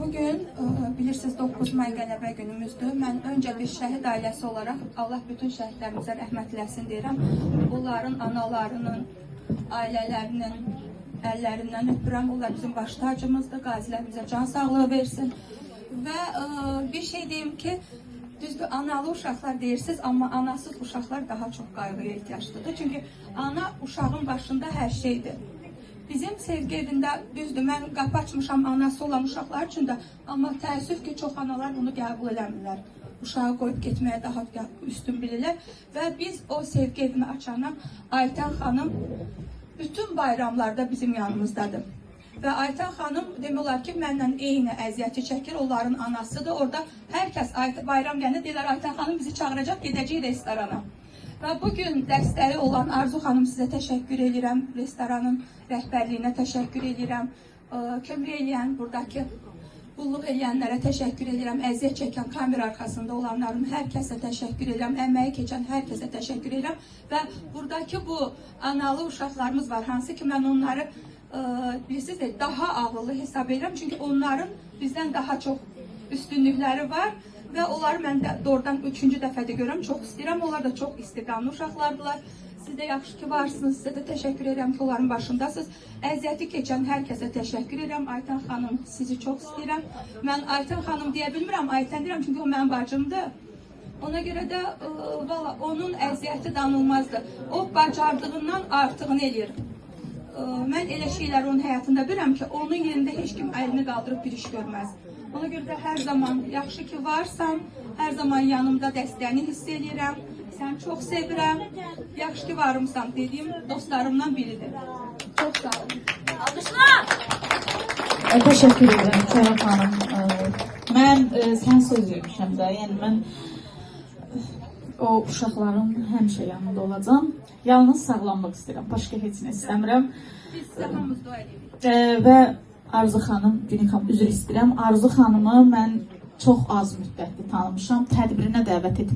Bugün bilirsiniz 9 may qələbə günümüzdür. Mən öncə bir şəhid ailəsi olaraq Allah bütün şəhidlərimizə rəhmət eləsin deyirəm. Onların analarının, ailələrinin əllərindən öpürəm. Onlar bizim baş tacımızdır. Qazilərimizə can sağlığı versin. Və bir şey deyim ki, düzdür, analı uşaqlar deyirsiniz, amma anasız uşaqlar daha çox qayğıya ehtiyaclıdır. Çünki ana uşağın başında hər şeydir. Bizim sevgi evində düzdür, mən qapı açmışam anası olan uşaqlar üçün də, amma təəssüf ki, çox analar bunu qəbul eləmirlər. Uşağı qoyub getməyə daha üstün bilirlər və biz o sevgi evini açandan Aytən xanım bütün bayramlarda bizim yanımızdadır. Və Aytən xanım demək olar ki, mənlə eyni əziyyəti çəkir, onların anasıdır. Orada hər kəs bayram gəndə deyirlər, Aytən xanım bizi çağıracaq, gedəcək restorana. Və bugün dəstəyi olan Arzu xanım sizə təşəkkür edirəm, restoranın rəhbərliyinə təşəkkür edirəm, kömək eləyən, buradakı qulluq eləyənlərə təşəkkür edirəm, əziyyət çəkən kamera arxasında olanların hər kəsə təşəkkür edirəm, əməyi keçən hər kəsə təşəkkür edirəm və buradakı bu analı uşaqlarımız var, hansı ki mən onları bilirsiniz, daha ağıllı hesab edirəm, çünki onların bizdən daha çox üstünlükləri var. Və onları mən də doğrudan 3-cü dəfədə görürəm, çox istəyirəm. Onlar da çox istiqamlı uşaqlardılar. Siz də yaxşı ki varsınız, sizə də təşəkkür edirəm ki, onların başındasınız. Əziyyəti keçən hər kəsə təşəkkür edirəm. Aytən xanım, sizi çox istəyirəm. Mən Aytən xanım deyə bilmirəm, Aytən deyirəm, çünki o mənim bacımdır. Ona görə də valla onun əziyyəti danılmazdır. O bacardığından artığını eləyir. Mən elə şeyləri onun həyatında bilirəm ki, onun yerində heç kim əlini qaldırıb bir iş görməz. Ona görə də hər zaman yaxşı ki varsan, hər zaman yanımda dəstəyini hiss edirəm. Səni çox sevirəm. Yaxşı ki varımsan dediyim dostlarımdan biridir. Çox sağ olun. Alqışlar! Təşəkkür edirəm Kərim xanım. Mən sən söz vermişəm də, yəni mən o uşaqların həmişə yanında olacağam. Yalnız sağlamlıq istəyirəm, başqa heç nə istəmirəm. Biz sizə hamımız dua edirik. Və Arzu xanım, Güney xanım, üzr istəyirəm. Arzu xanımı mən çox az müddətli tanımışam, tədbirinə dəvət etmişəm.